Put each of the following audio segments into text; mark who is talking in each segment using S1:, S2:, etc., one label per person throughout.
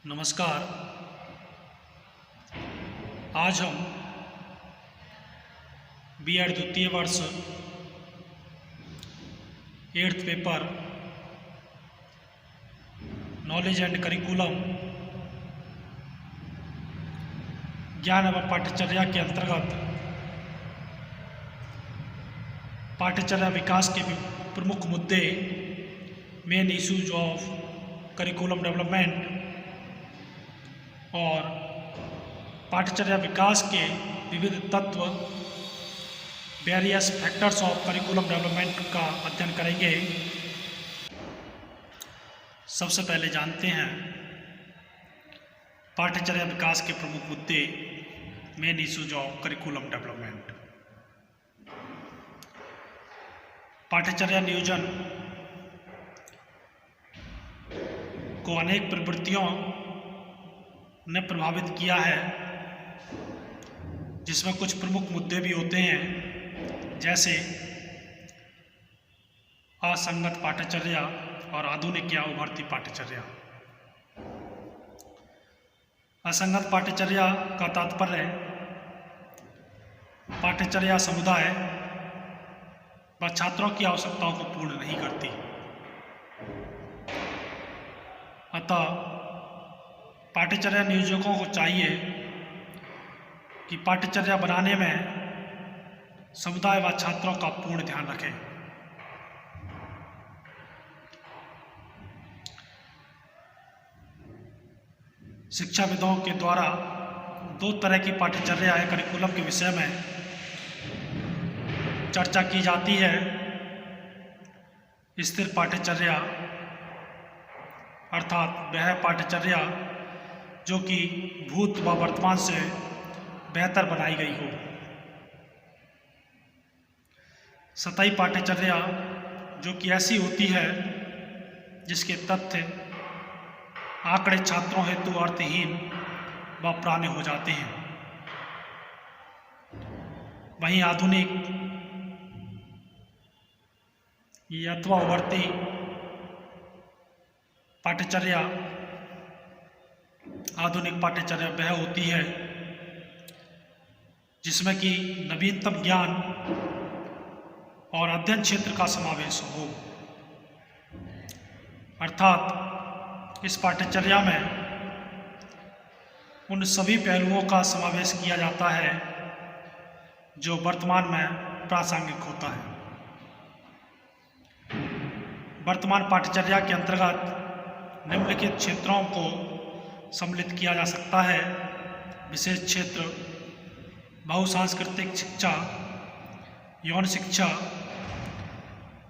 S1: नमस्कार। आज हम बीएड द्वितीय वर्ष 8th paper knowledge and curriculum ज्ञान एवं पाठ्यचर्या के अंतर्गत पाठ्यचर्या विकास के प्रमुख मुद्दे, main issues of curriculum development और पाठ्यचर्या विकास के विविध तत्व, various factors of curriculum development का अध्ययन करेंगे। सबसे पहले जानते हैं पाठ्यचर्या विकास के प्रमुख मुद्दे, main issues of curriculum development. पाठ्यचर्या नियोजन को अनेक प्रवृत्तियों ने प्रभावित किया है, जिसमें कुछ प्रमुख मुद्दे भी होते हैं, जैसे असंगत पाठ्यचर्या और आधुनिक या उभरती पाठ्यचर्या। असंगत पाठ्यचर्या का तात्पर्य पाठ्यचर्या समुदाय व छात्रों की आवश्यकताओं को पूर्ण नहीं करती। अतः पाठ्यचर्या नियोजकों को चाहिए कि पाठ्यचर्या बनाने में समुदाय व छात्रों का पूर्ण ध्यान रखें। शिक्षाविदों के द्वारा दो तरह की पाठ्यचर्या है करिकुलम के विषय में चर्चा की जाती है। स्थिर पाठ्यचर्या अर्थात वह पाठ्यचर्या जो कि भूत व वर्तमान से बेहतर बनाई गई हो। सतही पाठ्यचर्या जो कि ऐसी होती है जिसके तथ्य आंकड़े छात्रों हेतु अर्थहीन व पुराने हो जाते हैं। वहीं आधुनिक अथवा उभरती पाठ्यचर्या, आधुनिक पाठ्यचर्या वह होती है जिसमें कि नवीनतम ज्ञान और अध्ययन क्षेत्र का समावेश हो। अर्थात इस पाठ्यचर्या में उन सभी पहलुओं का समावेश किया जाता है जो वर्तमान में प्रासंगिक होता है। वर्तमान पाठ्यचर्या के अंतर्गत निम्नलिखित क्षेत्रों को सम्मिलित किया जा सकता है। विशेष क्षेत्र, बहुसांस्कृतिक शिक्षा, यौन शिक्षा,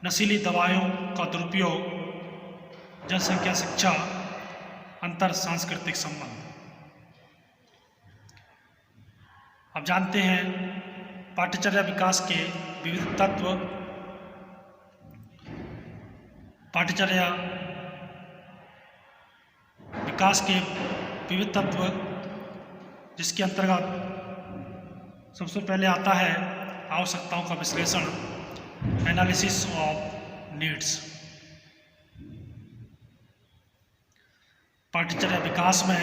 S1: नशीली दवाओं का दुरुपयोग, जनसंख्या शिक्षा, अंतर सांस्कृतिक संबंध। अब जानते हैं पाठ्यचर्या विकास के विविध तत्व। पाठ्यचर्या विकास के विविध तत्व जिसके अंतर्गत सबसे पहले आता है आवश्यकताओं का विश्लेषण, एनालिसिस ऑफ नीड्स। पाठ्यचर्या विकास में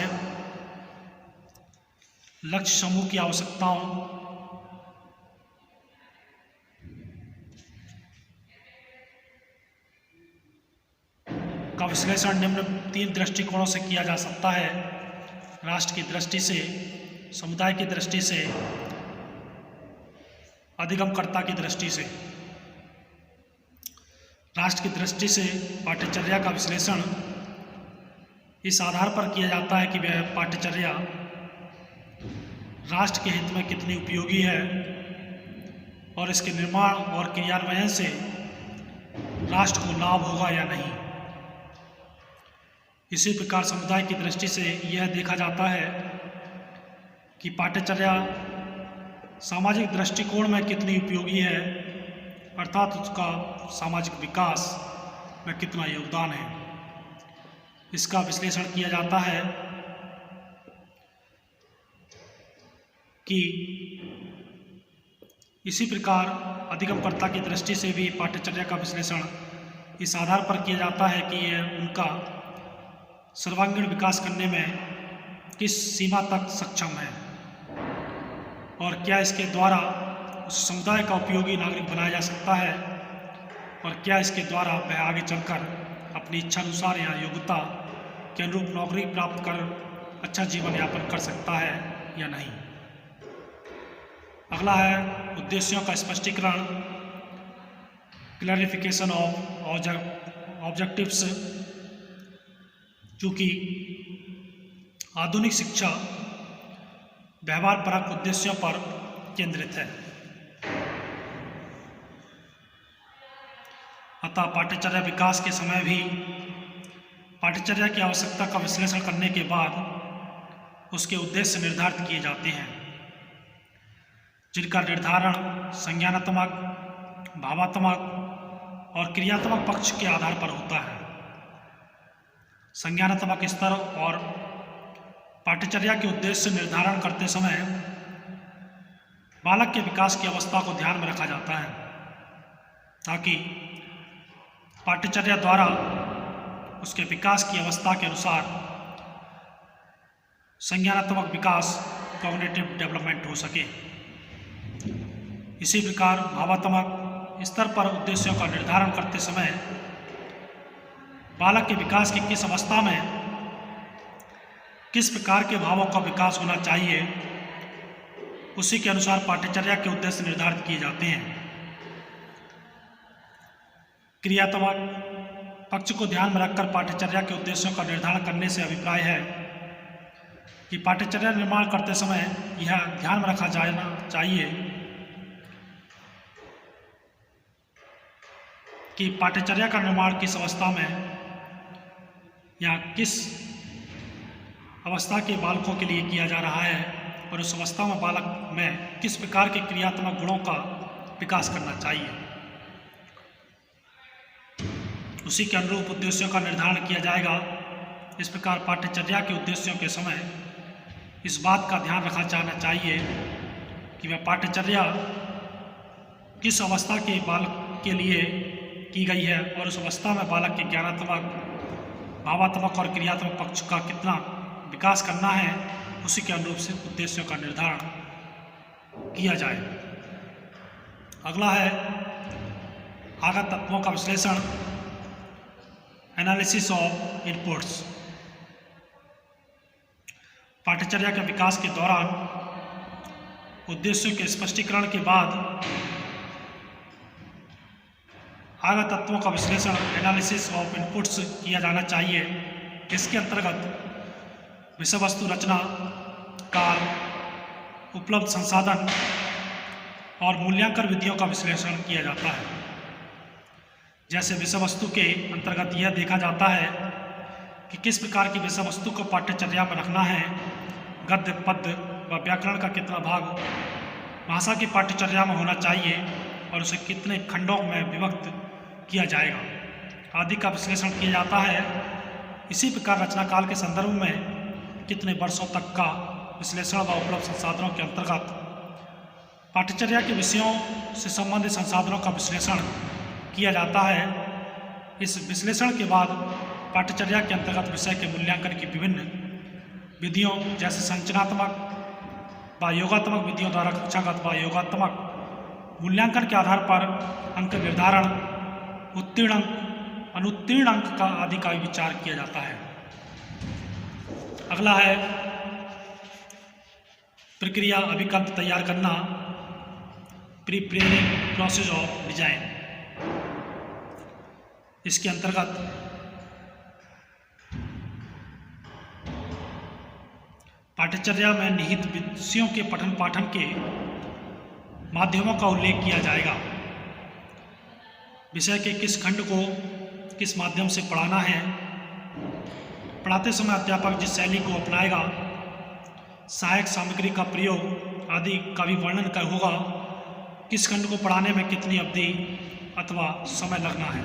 S1: लक्ष्य समूह की आवश्यकताओं का विश्लेषण निम्न 3 दृष्टिकोणों से किया जा सकता है: राष्ट्र की दृष्टि से, समुदाय की दृष्टि से, अधिगमकर्ता की दृष्टि से। राष्ट्र की दृष्टि से पाठ्यचर्या का विश्लेषण इस आधार पर किया जाता है कि वह पाठ्यचर्या राष्ट्र के हित में कितनी उपयोगी है और इसके निर्माण और क्रियान्वयन से राष्ट्र को लाभ होगा या नहीं। इसी प्रकार समुदाय की दृष्टि से यह देखा जाता है कि पाठ्यचर्या सामाजिक दृष्टिकोण में कितनी उपयोगी है, अर्थात उसका सामाजिक विकास में कितना योगदान है। इसका विश्लेषण किया जाता है कि इसी प्रकार अधिगमकर्ता की दृष्टि से भी पाठ्यचर्या का विश्लेषण इस आधार पर किया जाता है कि यह उनका सर्वांगीण विकास करने में किस सीमा तक सक्षम है और क्या इसके द्वारा उस समुदाय का उपयोगी नागरिक बनाया जा सकता है और क्या इसके द्वारा वह आगे चलकर अपनी इच्छानुसार या योग्यता के अनुरूप नौकरी प्राप्त कर अच्छा जीवन यापन कर सकता है या नहीं। अगला है उद्देश्यों का स्पष्टीकरण, क्लैरिफिकेशन ऑफ ऑब्जेक्टिव्स। चूँकि आधुनिक शिक्षा व्यवहारपरक उद्देश्यों पर केंद्रित है, अतः पाठ्यचर्या विकास के समय भी पाठ्यचर्या की आवश्यकता का विश्लेषण करने के बाद उसके उद्देश्य निर्धारित किए जाते हैं, जिनका निर्धारण संज्ञानात्मक, भावात्मक और क्रियात्मक पक्ष के आधार पर होता है। संज्ञानात्मक स्तर और पाठ्यचर्या के उद्देश्य निर्धारण करते समय बालक के विकास की अवस्था को ध्यान में रखा जाता है, ताकि पाठ्यचर्या द्वारा उसके विकास की अवस्था के अनुसार संज्ञानात्मक विकास, कॉग्निटिव डेवलपमेंट हो सके। इसी प्रकार भावात्मक स्तर पर उद्देश्यों का निर्धारण करते समय बालक के विकास की किस अवस्था में किस प्रकार के भावों का विकास होना चाहिए, उसी के अनुसार पाठ्यचर्या के उद्देश्य निर्धारित किए जाते हैं। क्रियात्मक पक्ष को ध्यान में रखकर पाठ्यचर्या के उद्देश्यों का निर्धारण करने से अभिप्राय है कि पाठ्यचर्या निर्माण करते समय यह ध्यान में रखा जाना चाहिए कि पाठ्यचर्या का निर्माण किस अवस्था में या किस अवस्था के बालकों के लिए किया जा रहा है और उस अवस्था में बालक में किस प्रकार के क्रियात्मक गुणों का विकास करना चाहिए। उसी के अनुरूप उद्देश्यों का निर्धारण किया जाएगा। इस प्रकार पाठ्यचर्या के उद्देश्यों के समय इस बात का ध्यान रखा जाना चाहिए कि वह पाठ्यचर्या किस अवस्था के बालक के लिए की गई है और उस अवस्था में बालक के ज्ञानात्मक, भावात्मक और क्रियात्मक पक्ष का कितना विकास करना है, उसी के अनुरूप से उद्देश्यों का निर्धारण किया जाए। अगला है आगत तत्वों का विश्लेषण, एनालिसिस ऑफ इनपुट्स। पाठ्यचर्या के विकास के दौरान उद्देश्यों के स्पष्टीकरण के बाद आगत तत्वों का विश्लेषण, एनालिसिस ऑफ इनपुट्स किया जाना चाहिए। इसके अंतर्गत विषय वस्तु रचना, काल, उपलब्ध संसाधन और मूल्यांकन विधियों का विश्लेषण किया जाता है। जैसे विषय वस्तु के अंतर्गत यह देखा जाता है कि किस प्रकार की विषय वस्तु को पाठ्यचर्या में रखना है, गद्य, पद्य व व्याकरण का कितना भाग भाषा की पाठ्यचर्या में होना चाहिए और उसे कितने खंडों में विभक्त किया जाएगा आदि का विश्लेषण किया जाता है। इसी प्रकार रचना काल के संदर्भ में कितने वर्षों तक का विश्लेषण व उपलब्ध संसाधनों के अंतर्गत पाठ्यचर्या के विषयों से संबंधित संसाधनों का विश्लेषण किया जाता है। इस विश्लेषण के बाद पाठ्यचर्या के अंतर्गत विषय के मूल्यांकन की विभिन्न विधियों जैसे संरचनात्मक व योगात्मक विधियों द्वारा कक्षागत व योगात्मक मूल्यांकन के आधार पर अंक निर्धारण, उत्तीर्ण अंक, अनुत्तीर्ण अंक का आदि का विचार किया जाता है। अगला है प्रक्रिया अभिकल्प तैयार करना, प्रिपेयरिंग प्रोसेस ऑफ डिजाइन। इसके अंतर्गत पाठ्यचर्या में निहित विषयों के पठन पाठन के माध्यमों का उल्लेख किया जाएगा। विषय के किस खंड को किस माध्यम से पढ़ाना है, पढ़ाते समय अध्यापक जिस शैली को अपनाएगा, सहायक सामग्री का प्रयोग आदि का भी वर्णन कर होगा। किस खंड को पढ़ाने में कितनी अवधि अथवा समय लगना है,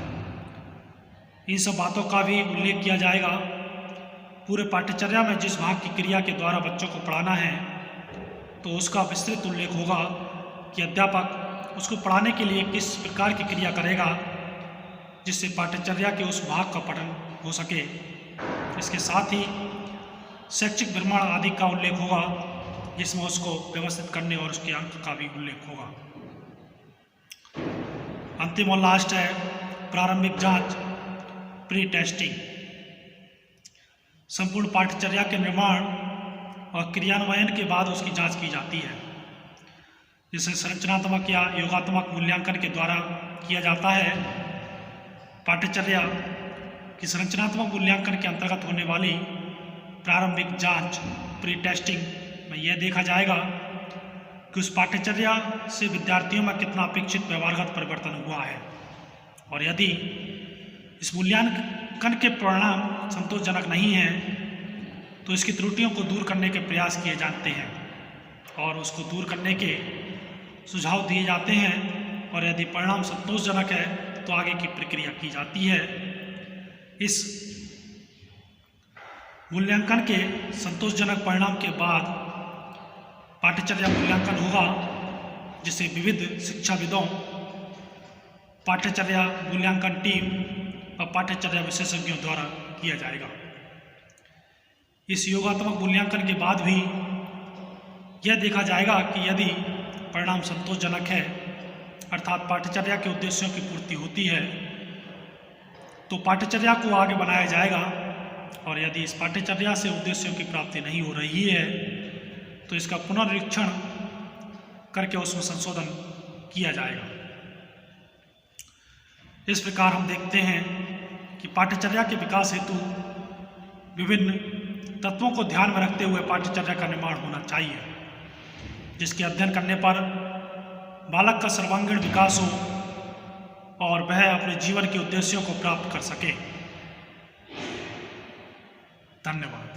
S1: इन सब बातों का भी उल्लेख किया जाएगा। पूरे पाठ्यचर्या में जिस भाग की क्रिया के द्वारा बच्चों को पढ़ाना है तो उसका विस्तृत उल्लेख होगा कि अध्यापक उसको पढ़ाने के लिए किस प्रकार की क्रिया करेगा जिससे पाठ्यचर्या के उस भाग का पठन हो सके। इसके साथ ही शैक्षिक भ्रमण आदि का उल्लेख होगा, जिसमें उसको व्यवस्थित करने और उसके अंक का भी उल्लेख होगा। अंतिम और लास्ट है प्रारंभिक जांच, प्री टेस्टिंग। संपूर्ण पाठ्यचर्या के निर्माण और क्रियान्वयन के बाद उसकी जांच की जाती है, जिसे संरचनात्मक या योगात्मक मूल्यांकन के द्वारा किया जाता है। पाठ्यचर्या की संरचनात्मक मूल्यांकन के अंतर्गत होने वाली प्रारंभिक जांच, प्री टेस्टिंग में यह देखा जाएगा कि उस पाठ्यचर्या से विद्यार्थियों में कितना अपेक्षित व्यवहारगत परिवर्तन हुआ है, और यदि इस मूल्यांकन के परिणाम संतोषजनक नहीं हैं तो इसकी त्रुटियों को दूर करने के प्रयास किए जाते हैं और उसको दूर करने के सुझाव दिए जाते हैं, और यदि परिणाम संतोषजनक है तो आगे की प्रक्रिया की जाती है। इस मूल्यांकन के संतोषजनक परिणाम के बाद पाठ्यचर्या मूल्यांकन होगा, जिसे विविध शिक्षाविदों, पाठ्यचर्या मूल्यांकन टीम और पाठ्यचर्या विशेषज्ञों द्वारा किया जाएगा। इस योगात्मक मूल्यांकन के बाद भी यह देखा जाएगा कि यदि परिणाम संतोषजनक है, अर्थात पाठ्यचर्या के उद्देश्यों की पूर्ति होती है, तो पाठ्यचर्या को आगे बनाया जाएगा, और यदि इस पाठ्यचर्या से उद्देश्यों की प्राप्ति नहीं हो रही है तो इसका पुनर्निरीक्षण करके उसमें संशोधन किया जाएगा। इस प्रकार हम देखते हैं कि पाठ्यचर्या के विकास हेतु विभिन्न तत्वों को ध्यान में रखते हुए पाठ्यचर्या का निर्माण होना चाहिए, जिसके अध्ययन करने पर बालक का सर्वांगीण विकास हो और वह अपने जीवन के उद्देश्यों को प्राप्त कर सके। धन्यवाद।